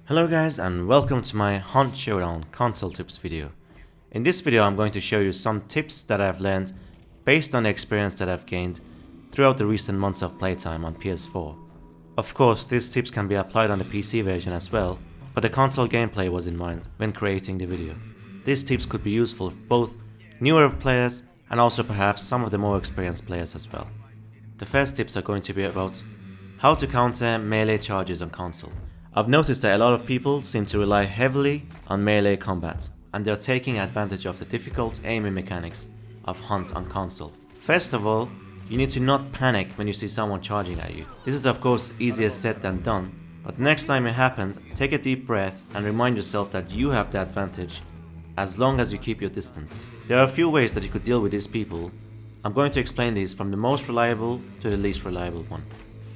Hello guys and welcome to my Hunt Showdown console tips video. In this video I'm going to show you some tips that I've learned based on the experience that I've gained throughout the recent months of playtime on PS4. Of course these tips can be applied on the PC version as well, but the console gameplay was in mind when creating the video. These tips could be useful for both newer players and also perhaps some of the more experienced players as well. The first tips are going to be about how to counter melee charges on console. I've noticed that a lot of people seem to rely heavily on melee combat, and they're taking advantage of the difficult aiming mechanics of Hunt on console. First of all, you need to not panic when you see someone charging at you. This is of course easier said than done, but next time it happens, take a deep breath and remind yourself that you have the advantage as long as you keep your distance. There are a few ways that you could deal with these people. I'm going to explain these from the most reliable to the least reliable one.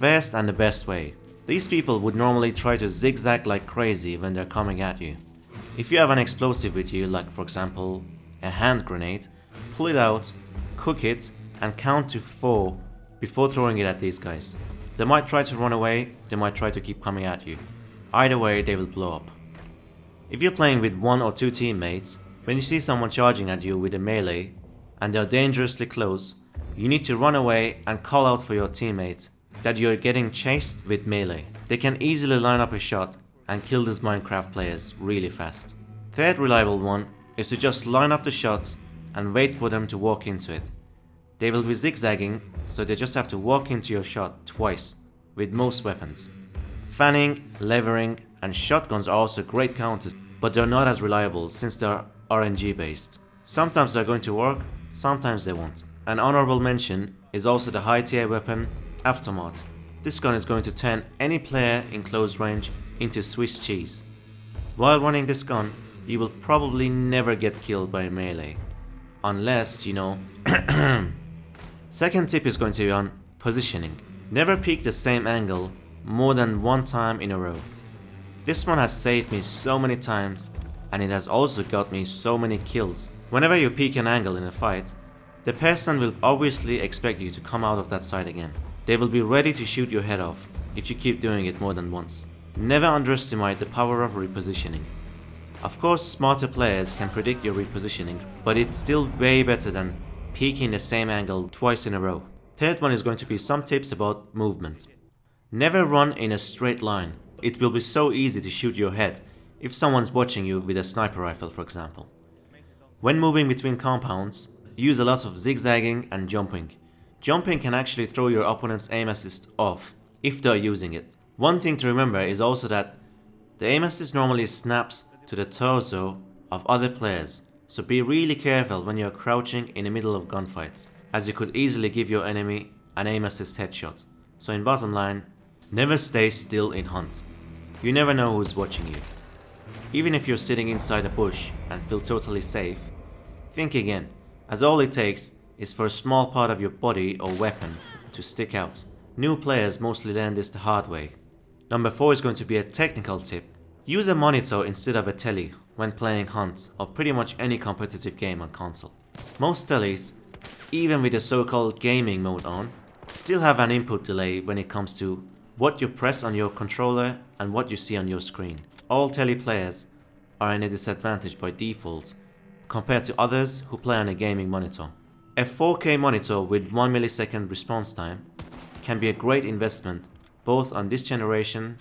First and the best way. These people would normally try to zigzag like crazy when they're coming at you. If you have an explosive with you, like for example a hand grenade, pull it out, cook it and count to 4 before throwing it at these guys. They might try to run away, they might try to keep coming at you. Either way they will blow up. If you're playing with 1 or 2 teammates, when you see someone charging at you with a melee and they're dangerously close, you need to run away and call out for your teammate that you're getting chased with melee. They can easily line up a shot and kill these Minecraft players really fast. Third reliable one is to just line up the shots and wait for them to walk into it. They will be zigzagging, so they just have to walk into your shot twice with most weapons. Fanning, levering and shotguns are also great counters, but they're not as reliable since they're RNG based. Sometimes they're going to work, sometimes they won't. An honorable mention is also the high tier weapon Aftermath. This gun is going to turn any player in close range into Swiss cheese. While running this gun, you will probably never get killed by a melee. Unless, you know... Second tip is going to be on positioning. Never peek the same angle more than one time in a row. This one has saved me so many times, and it has also got me so many kills. Whenever you peek an angle in a fight, the person will obviously expect you to come out of that side again. They will be ready to shoot your head off if you keep doing it more than once. Never underestimate the power of repositioning. Of course, smarter players can predict your repositioning, but it's still way better than peeking the same angle twice in a row. Third one is going to be some tips about movement. Never run in a straight line. It will be so easy to shoot your head if someone's watching you with a sniper rifle, for example. When moving between compounds, use a lot of zigzagging and jumping. Jumping can actually throw your opponent's aim assist off, if they're using it. One thing to remember is also that the aim assist normally snaps to the torso of other players, so be really careful when you're crouching in the middle of gunfights, as you could easily give your enemy an aim assist headshot. So in bottom line, never stay still in Hunt. You never know who's watching you. Even if you're sitting inside a bush and feel totally safe, think again, as all it takes is for a small part of your body or weapon to stick out. New players mostly learn this the hard way. Number 4 is going to be a technical tip. Use a monitor instead of a telly when playing Hunt or pretty much any competitive game on console. Most tellies, even with the so-called gaming mode on, still have an input delay when it comes to what you press on your controller and what you see on your screen. All telly players are in a disadvantage by default compared to others who play on a gaming monitor. A 4K monitor with 1 millisecond response time can be a great investment both on this generation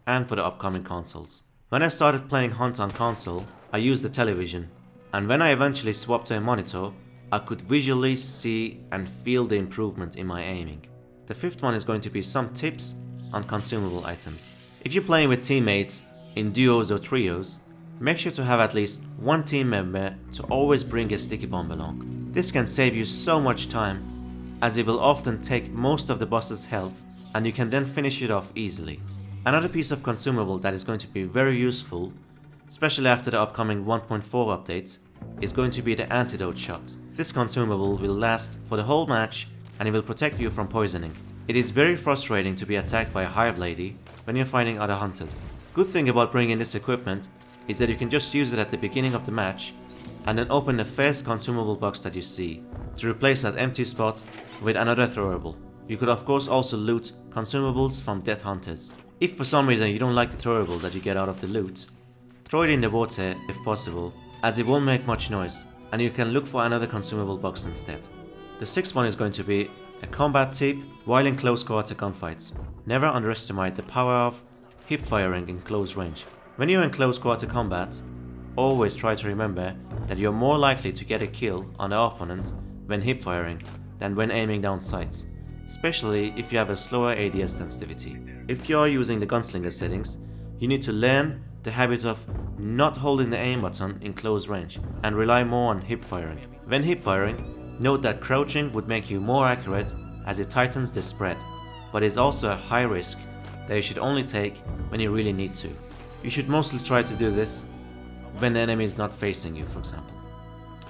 and for the upcoming consoles. When I started playing Hunt on console, I used the television, and when I eventually swapped to a monitor, I could visually see and feel the improvement in my aiming. The fifth one is going to be some tips on consumable items. If you're playing with teammates in duos or trios, make sure to have at least one team member to always bring a sticky bomb along. This can save you so much time, as it will often take most of the boss's health and you can then finish it off easily. Another piece of consumable that is going to be very useful, especially after the upcoming 1.4 updates, is going to be the antidote shot. This consumable will last for the whole match and it will protect you from poisoning. It is very frustrating to be attacked by a hive lady when you're fighting other hunters. Good thing about bringing this equipment is that you can just use it at the beginning of the match and then open the first consumable box that you see to replace that empty spot with another throwable. You could of course also loot consumables from dead hunters. If for some reason you don't like the throwable that you get out of the loot, throw it in the water if possible, as it won't make much noise, and you can look for another consumable box instead. The sixth one is going to be a combat tip while in close quarter gunfights. Never underestimate the power of hip firing in close range. When you're in close quarter combat, always try to remember that you're more likely to get a kill on the opponent when hip firing than when aiming down sights, especially if you have a slower ADS sensitivity. If you are using the gunslinger settings, you need to learn the habit of not holding the aim button in close range and rely more on hip firing. When hip firing, note that crouching would make you more accurate as it tightens the spread, but is also a high risk that you should only take when you really need to. You should mostly try to do this when the enemy is not facing you, for example.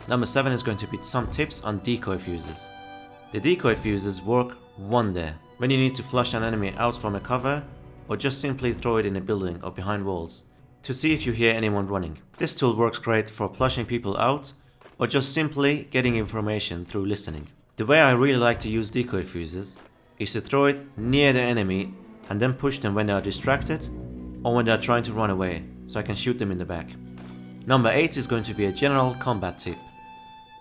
Number 7 is going to be some tips on decoy fuses. The decoy fuses work wonder when you need to flush an enemy out from a cover or just simply throw it in a building or behind walls to see if you hear anyone running. This tool works great for flushing people out or just simply getting information through listening. The way I really like to use decoy fuses is to throw it near the enemy and then push them when they are distracted or when they are trying to run away, so I can shoot them in the back. Number 8 is going to be a general combat tip.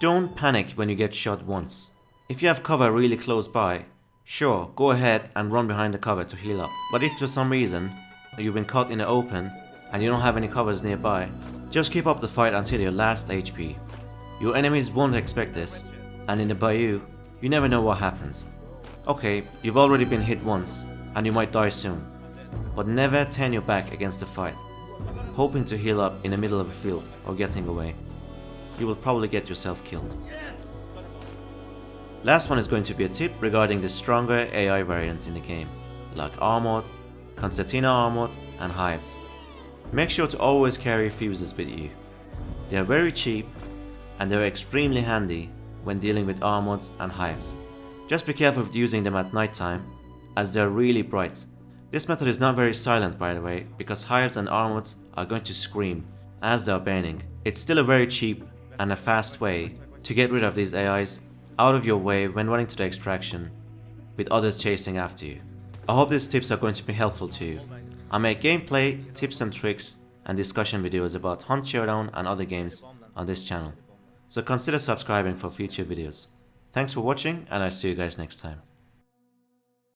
Don't panic when you get shot once. If you have cover really close by, sure, go ahead and run behind the cover to heal up. But if for some reason you've been caught in the open and you don't have any covers nearby, just keep up the fight until your last HP. Your enemies won't expect this, and in the bayou, you never know what happens. Okay, you've already been hit once, and you might die soon, but never turn your back against the fight, hoping to heal up in the middle of a field or getting away. You will probably get yourself killed. Last one is going to be a tip regarding the stronger AI variants in the game, like Armored, Concertina Armored, and Hives. Make sure to always carry fuses with you. They are very cheap, and they are extremely handy when dealing with Armored and Hives. Just be careful with using them at night time, as they are really bright. This method is not very silent, by the way, because Hives and Armored are going to scream as they are burning. It's still a very cheap and a fast way to get rid of these AIs out of your way when running to the extraction with others chasing after you. I hope these tips are going to be helpful to you. I make gameplay, tips and tricks and discussion videos about Hunt, Showdown and other games on this channel, so consider subscribing for future videos. Thanks for watching, and I'll see you guys next time.